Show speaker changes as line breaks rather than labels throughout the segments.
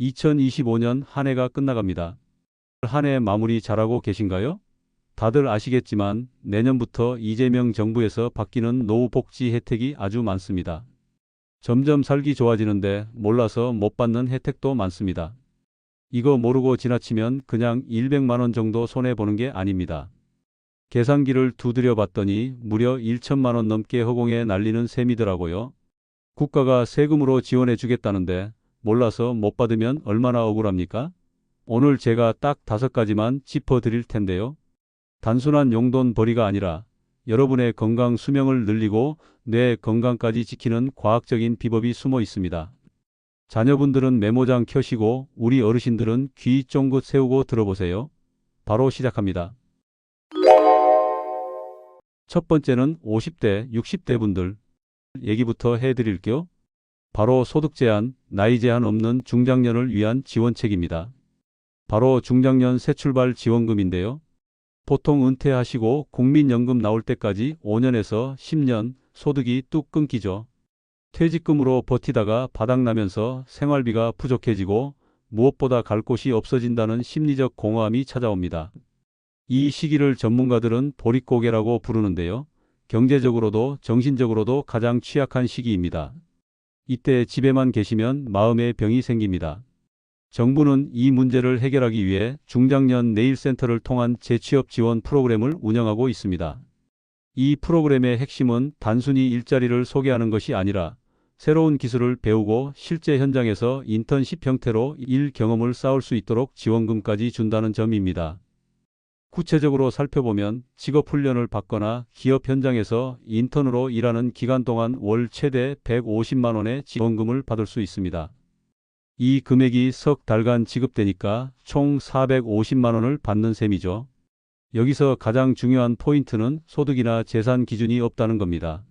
2025년 한 해가 끝나갑니다. 한 해 마무리 잘하고 계신가요? 다들 아시겠지만 내년부터 이재명 정부에서 바뀌는 노후 복지 혜택이 아주 많습니다. 점점 살기 좋아지는데 몰라서 못 받는 혜택도 많습니다. 이거 모르고 지나치면 그냥 100만 원 정도 손해보는 게 아닙니다. 계산기를 두드려 봤더니 무려 1천만 원 넘게 허공에 날리는 셈이더라고요. 국가가 세금으로 지원해 주겠다는데 몰라서 못 받으면 얼마나 억울합니까? 오늘 제가 딱 5가지만 짚어드릴 텐데요. 단순한 용돈벌이가 아니라 여러분의 건강 수명을 늘리고 뇌 건강까지 지키는 과학적인 비법이 숨어 있습니다. 자녀분들은 메모장 켜시고 우리 어르신들은 귀 쫑긋 세우고 들어보세요. 바로 시작합니다. 첫 번째는 50대, 60대 분들 얘기부터 해드릴게요. 바로 소득 제한, 나이 제한 없는 중장년을 위한 지원책입니다. 바로 중장년 새출발 지원금인데요. 보통 은퇴하시고 국민연금 나올 때까지 5년에서 10년 소득이 뚝 끊기죠. 퇴직금으로 버티다가 바닥나면서 생활비가 부족해지고 무엇보다 갈 곳이 없어진다는 심리적 공허함이 찾아옵니다. 이 시기를 전문가들은 보릿고개라고 부르는데요. 경제적으로도 정신적으로도 가장 취약한 시기입니다. 이때 집에만 계시면 마음의 병이 생깁니다. 정부는 이 문제를 해결하기 위해 중장년 내일센터를 통한 재취업 지원 프로그램을 운영하고 있습니다. 이 프로그램의 핵심은 단순히 일자리를 소개하는 것이 아니라 새로운 기술을 배우고 실제 현장에서 인턴십 형태로 일 경험을 쌓을 수 있도록 지원금까지 준다는 점입니다. 구체적으로 살펴보면 직업훈련을 받거나 기업 현장에서 인턴으로 일하는 기간 동안 월 최대 150만 원의 지원금을 받을 수 있습니다. 이 금액이 석 달간 지급되니까 총 450만 원을 받는 셈이죠. 여기서 가장 중요한 포인트는 소득이나 재산 기준이 없다는 겁니다.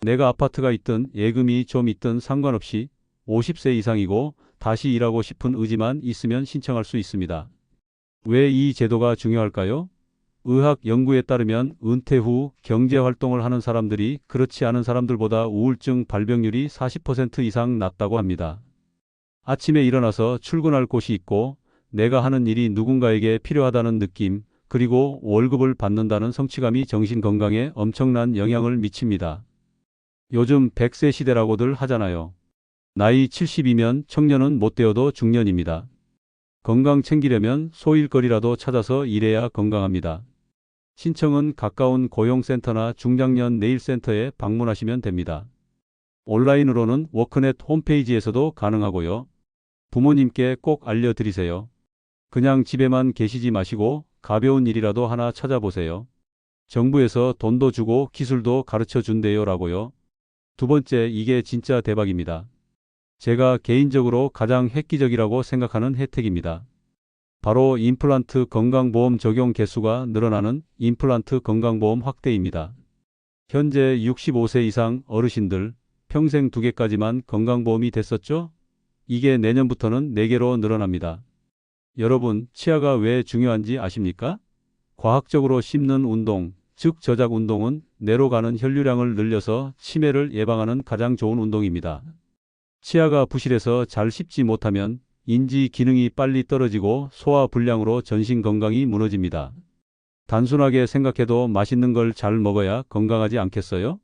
내가 아파트가 있든 예금이 좀 있든 상관없이 50세 이상이고 다시 일하고 싶은 의지만 있으면 신청할 수 있습니다. 왜 이 제도가 중요할까요? 의학 연구에 따르면 은퇴 후 경제활동을 하는 사람들이 그렇지 않은 사람들보다 우울증 발병률이 40% 이상 낮다고 합니다. 아침에 일어나서 출근할 곳이 있고 내가 하는 일이 누군가에게 필요하다는 느낌, 그리고 월급을 받는다는 성취감이 정신건강에 엄청난 영향을 미칩니다. 요즘 100세 시대라고들 하잖아요. 나이 70이면 청년은 못 되어도 중년입니다. 건강 챙기려면 소일거리라도 찾아서 일해야 건강합니다. 신청은 가까운 고용센터나 중장년 내일센터에 방문하시면 됩니다. 온라인으로는 워크넷 홈페이지에서도 가능하고요. 부모님께 꼭 알려드리세요. 그냥 집에만 계시지 마시고 가벼운 일이라도 하나 찾아보세요. 정부에서 돈도 주고 기술도 가르쳐 준대요라고요. 두 번째, 이게 진짜 대박입니다. 제가 개인적으로 가장 획기적이라고 생각하는 혜택입니다. 바로 임플란트 건강보험 적용 개수가 늘어나는 임플란트 건강보험 확대입니다. 현재 65세 이상 어르신들 평생 2개까지만 건강보험이 됐었죠? 이게 내년부터는 4개로 늘어납니다. 여러분, 치아가 왜 중요한지 아십니까? 과학적으로 씹는 운동, 즉 저작 운동은 뇌로 가는 혈류량을 늘려서 치매를 예방하는 가장 좋은 운동입니다. 치아가 부실해서 잘 씹지 못하면 인지 기능이 빨리 떨어지고 소화 불량으로 전신 건강이 무너집니다. 단순하게 생각해도 맛있는 걸 잘 먹어야 건강하지 않겠어요?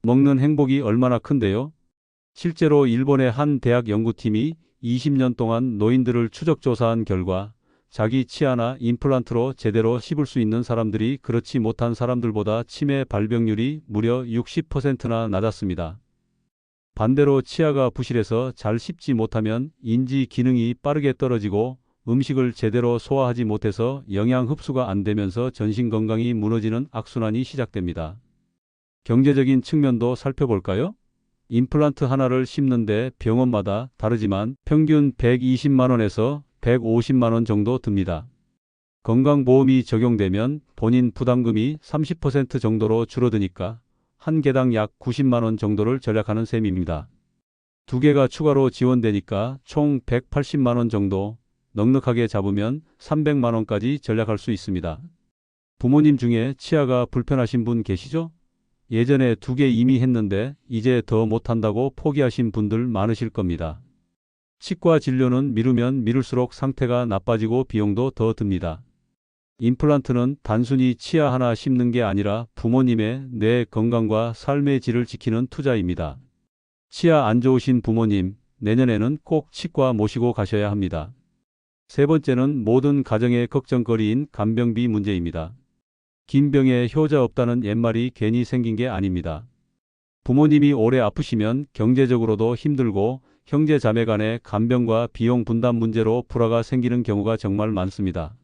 먹는 행복이 얼마나 큰데요? 실제로 일본의 한 대학 연구팀이 20년 동안 노인들을 추적 조사한 결과 자기 치아나 임플란트로 제대로 씹을 수 있는 사람들이 그렇지 못한 사람들보다 치매 발병률이 무려 60%나 낮았습니다. 반대로 치아가 부실해서 잘 씹지 못하면 인지 기능이 빠르게 떨어지고 음식을 제대로 소화하지 못해서 영양 흡수가 안 되면서 전신 건강이 무너지는 악순환이 시작됩니다. 경제적인 측면도 살펴볼까요? 임플란트 하나를 씹는데 병원마다 다르지만 평균 120만 원에서 150만 원 정도 듭니다. 건강보험이 적용되면 본인 부담금이 30% 정도로 줄어드니까 한 개당 약 90만 원 정도를 절약하는 셈입니다. 2개가 추가로 지원되니까 총 180만 원 정도, 넉넉하게 잡으면 300만 원까지 절약할 수 있습니다. 부모님 중에 치아가 불편하신 분 계시죠? 예전에 2개 이미 했는데 이제 더 못한다고 포기하신 분들 많으실 겁니다. 치과 진료는 미루면 미룰수록 상태가 나빠지고 비용도 더 듭니다. 임플란트는 단순히 치아 하나 심는 게 아니라 부모님의 뇌 건강과 삶의 질을 지키는 투자입니다. 치아 안 좋으신 부모님, 내년에는 꼭 치과 모시고 가셔야 합니다. 세 번째는 모든 가정의 걱정거리인 간병비 문제입니다. 긴 병에 효자 없다는 옛말이 괜히 생긴 게 아닙니다. 부모님이 오래 아프시면 경제적으로도 힘들고 형제 자매 간의 간병과 비용 분담 문제로 불화가 생기는 경우가 정말 많습니다.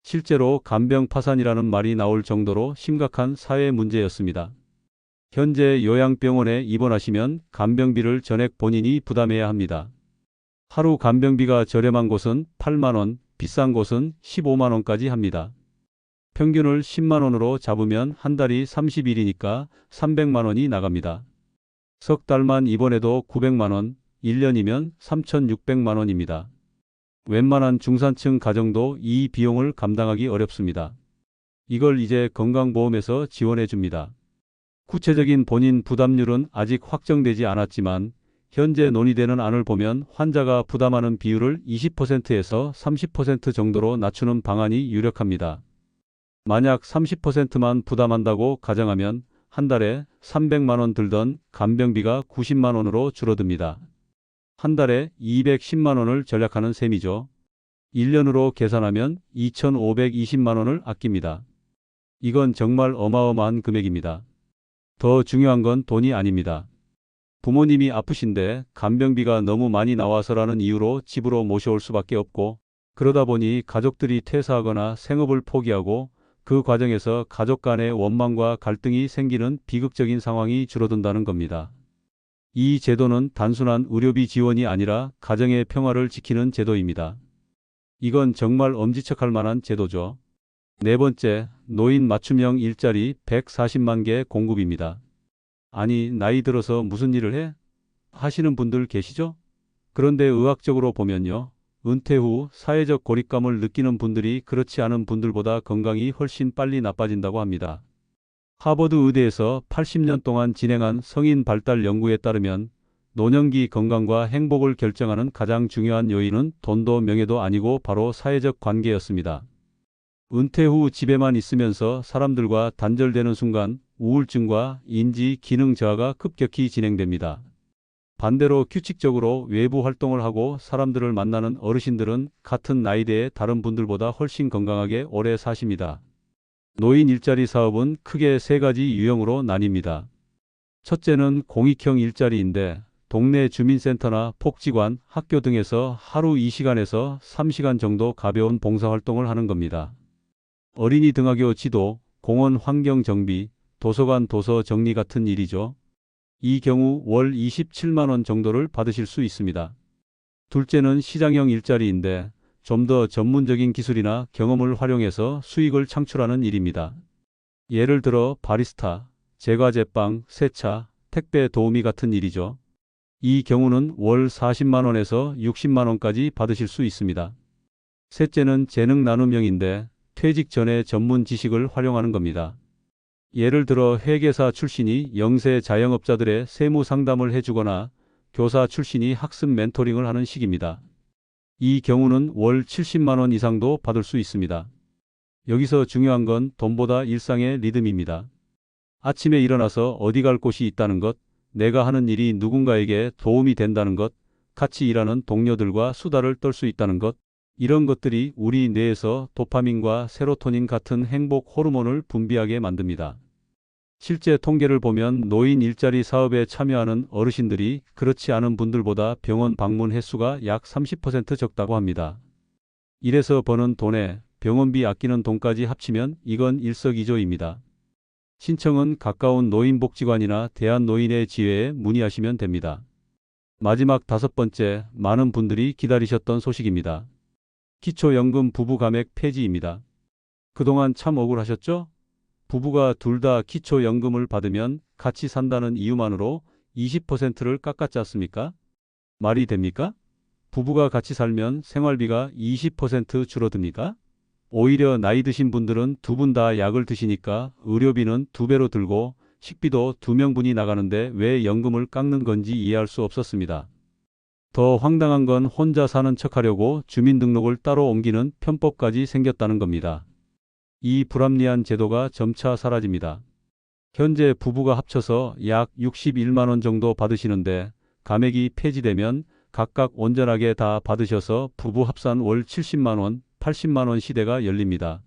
실제로 간병 파산이라는 말이 나올 정도로 심각한 사회 문제였습니다. 현재 요양병원에 입원하시면 간병비를 전액 본인이 부담해야 합니다. 하루 간병비가 저렴한 곳은 8만 원, 비싼 곳은 15만 원까지 합니다. 평균을 10만 원으로 잡으면 한 달이 30일이니까 300만 원이 나갑니다. 석 달만 입원해도 900만 원, 1년이면 3,600만 원입니다. 웬만한 중산층 가정도 이 비용을 감당하기 어렵습니다. 이걸 이제 건강보험에서 지원해 줍니다. 구체적인 본인 부담률은 아직 확정되지 않았지만 현재 논의되는 안을 보면 환자가 부담하는 비율을 20%에서 30% 정도로 낮추는 방안이 유력합니다. 만약 30%만 부담한다고 가정하면 한 달에 300만 원 들던 간병비가 90만 원으로 줄어듭니다. 한 달에 210만 원을 절약하는 셈이죠. 1년으로 계산하면 2,520만 원을 아낍니다. 이건 정말 어마어마한 금액입니다. 더 중요한 건 돈이 아닙니다. 부모님이 아프신데 간병비가 너무 많이 나와서라는 이유로 집으로 모셔올 수밖에 없고, 그러다 보니 가족들이 퇴사하거나 생업을 포기하고 그 과정에서 가족 간의 원망과 갈등이 생기는 비극적인 상황이 줄어든다는 겁니다. 이 제도는 단순한 의료비 지원이 아니라 가정의 평화를 지키는 제도입니다. 이건 정말 엄지척할 만한 제도죠. 네 번째, 노인 맞춤형 일자리 140만 개 공급입니다. 아니, 나이 들어서 무슨 일을 해? 하시는 분들 계시죠? 그런데 의학적으로 보면요. 은퇴 후 사회적 고립감을 느끼는 분들이 그렇지 않은 분들보다 건강이 훨씬 빨리 나빠진다고 합니다. 하버드 의대에서 80년 동안 진행한 성인 발달 연구에 따르면 노년기 건강과 행복을 결정하는 가장 중요한 요인은 돈도 명예도 아니고 바로 사회적 관계였습니다. 은퇴 후 집에만 있으면서 사람들과 단절되는 순간 우울증과 인지 기능 저하가 급격히 진행됩니다. 반대로 규칙적으로 외부 활동을 하고 사람들을 만나는 어르신들은 같은 나이대의 다른 분들보다 훨씬 건강하게 오래 사십니다. 노인 일자리 사업은 크게 세 가지 유형으로 나뉩니다. 첫째는 공익형 일자리인데 동네 주민센터나 복지관, 학교 등에서 하루 2시간에서 3시간 정도 가벼운 봉사활동을 하는 겁니다. 어린이 등하교 지도, 공원 환경 정비, 도서관 도서 정리 같은 일이죠. 이 경우 월 27만 원 정도를 받으실 수 있습니다. 둘째는 시장형 일자리인데 좀 더 전문적인 기술이나 경험을 활용해서 수익을 창출하는 일입니다. 예를 들어 바리스타, 제과제빵, 세차, 택배 도우미 같은 일이죠. 이 경우는 월 40만 원에서 60만 원까지 받으실 수 있습니다. 셋째는 재능 나눔형인데 퇴직 전에 전문 지식을 활용하는 겁니다. 예를 들어 회계사 출신이 영세 자영업자들의 세무 상담을 해주거나 교사 출신이 학습 멘토링을 하는 식입니다. 이 경우는 월 70만 원 이상도 받을 수 있습니다. 여기서 중요한 건 돈보다 일상의 리듬입니다. 아침에 일어나서 어디 갈 곳이 있다는 것, 내가 하는 일이 누군가에게 도움이 된다는 것, 같이 일하는 동료들과 수다를 떨 수 있다는 것, 이런 것들이 우리 뇌에서 도파민과 세로토닌 같은 행복 호르몬을 분비하게 만듭니다. 실제 통계를 보면 노인 일자리 사업에 참여하는 어르신들이 그렇지 않은 분들보다 병원 방문 횟수가 약 30% 적다고 합니다. 일해서 버는 돈에 병원비 아끼는 돈까지 합치면 이건 일석이조입니다. 신청은 가까운 노인복지관이나 대한노인의 지회에 문의하시면 됩니다. 마지막 다섯 번째, 많은 분들이 기다리셨던 소식입니다. 기초연금 부부감액 폐지입니다. 그동안 참 억울하셨죠? 부부가 둘 다 기초연금을 받으면 같이 산다는 이유만으로 20%를 깎았지 않습니까? 말이 됩니까? 부부가 같이 살면 생활비가 20% 줄어듭니까? 오히려 나이 드신 분들은 두 분 다 약을 드시니까 의료비는 2배로 들고 식비도 2명분이 나가는데 왜 연금을 깎는 건지 이해할 수 없었습니다. 더 황당한 건 혼자 사는 척하려고 주민등록을 따로 옮기는 편법까지 생겼다는 겁니다. 이 불합리한 제도가 점차 사라집니다. 현재 부부가 합쳐서 약 61만 원 정도 받으시는데 감액이 폐지되면 각각 온전하게 다 받으셔서 부부 합산 월 70만 원, 80만 원 시대가 열립니다.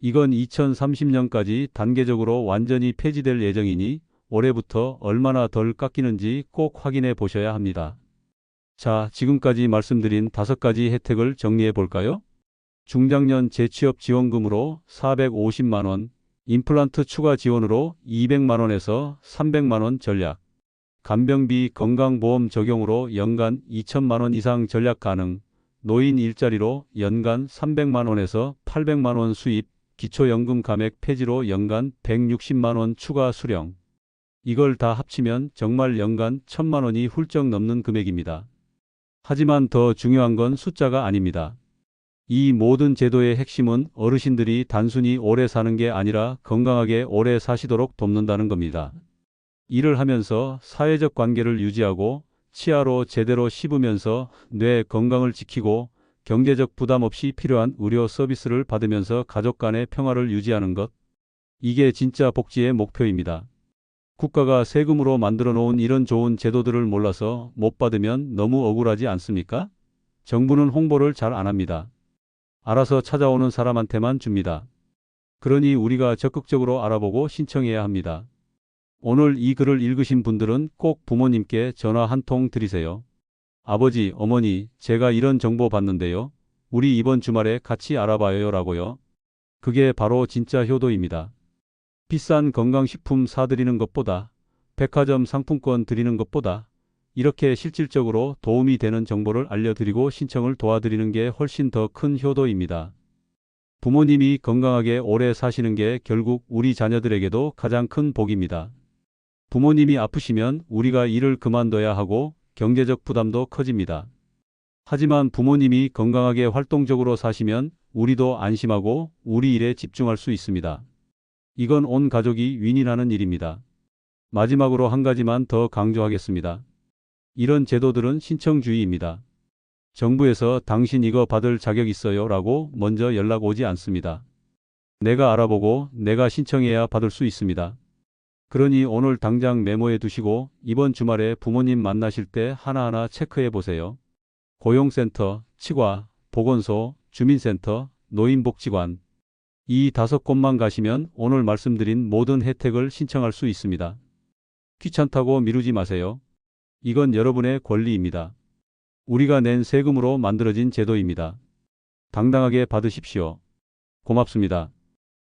이건 2030년까지 단계적으로 완전히 폐지될 예정이니 올해부터 얼마나 덜 깎이는지 꼭 확인해 보셔야 합니다. 자, 지금까지 말씀드린 5가지 혜택을 정리해 볼까요? 중장년 재취업 지원금으로 450만 원, 임플란트 추가 지원으로 200만 원에서 300만 원 전략, 간병비 건강보험 적용으로 연간 2천만 원 이상 전략 가능, 노인 일자리로 연간 300만 원에서 800만 원 수입, 기초연금 감액 폐지로 연간 160만 원 추가 수령. 이걸 다 합치면 정말 연간 1,000만 원이 훌쩍 넘는 금액입니다. 하지만 더 중요한 건 숫자가 아닙니다. 이 모든 제도의 핵심은 어르신들이 단순히 오래 사는 게 아니라 건강하게 오래 사시도록 돕는다는 겁니다. 일을 하면서 사회적 관계를 유지하고 치아로 제대로 씹으면서 뇌 건강을 지키고 경제적 부담 없이 필요한 의료 서비스를 받으면서 가족 간의 평화를 유지하는 것. 이게 진짜 복지의 목표입니다. 국가가 세금으로 만들어 놓은 이런 좋은 제도들을 몰라서 못 받으면 너무 억울하지 않습니까? 정부는 홍보를 잘 안 합니다. 알아서 찾아오는 사람한테만 줍니다. 그러니 우리가 적극적으로 알아보고 신청해야 합니다. 오늘 이 글을 읽으신 분들은 꼭 부모님께 전화 한 통 드리세요. 아버지, 어머니, 제가 이런 정보 봤는데요. 우리 이번 주말에 같이 알아봐요 라고요. 그게 바로 진짜 효도입니다. 비싼 건강식품 사드리는 것보다, 백화점 상품권 드리는 것보다 이렇게 실질적으로 도움이 되는 정보를 알려드리고 신청을 도와드리는 게 훨씬 더 큰 효도입니다. 부모님이 건강하게 오래 사시는 게 결국 우리 자녀들에게도 가장 큰 복입니다. 부모님이 아프시면 우리가 일을 그만둬야 하고 경제적 부담도 커집니다. 하지만 부모님이 건강하게 활동적으로 사시면 우리도 안심하고 우리 일에 집중할 수 있습니다. 이건 온 가족이 윈윈하는 일입니다. 마지막으로 한 가지만 더 강조하겠습니다. 이런 제도들은 신청주의입니다. 정부에서 당신 이거 받을 자격 있어요 라고 먼저 연락 오지 않습니다. 내가 알아보고 내가 신청해야 받을 수 있습니다. 그러니 오늘 당장 메모해 두시고 이번 주말에 부모님 만나실 때 하나하나 체크해 보세요. 고용센터, 치과, 보건소, 주민센터, 노인복지관. 이 5곳만 가시면 오늘 말씀드린 모든 혜택을 신청할 수 있습니다. 귀찮다고 미루지 마세요. 이건 여러분의 권리입니다. 우리가 낸 세금으로 만들어진 제도입니다. 당당하게 받으십시오. 고맙습니다.